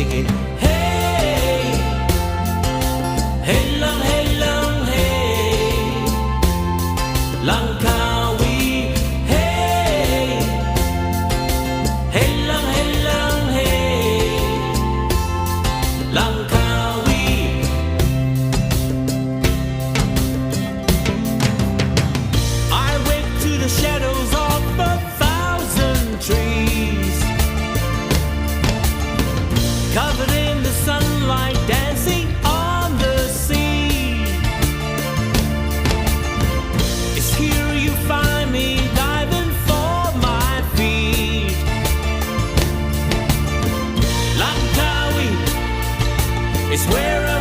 singing, hey, hey lang, hey, Langkawi, hey, hey lang, hey, Langkawi. I went to the shadows of 1,000 trees, covered in the sunlight, dancing on the sea. It's here you find me diving for my feet. Langkawi is where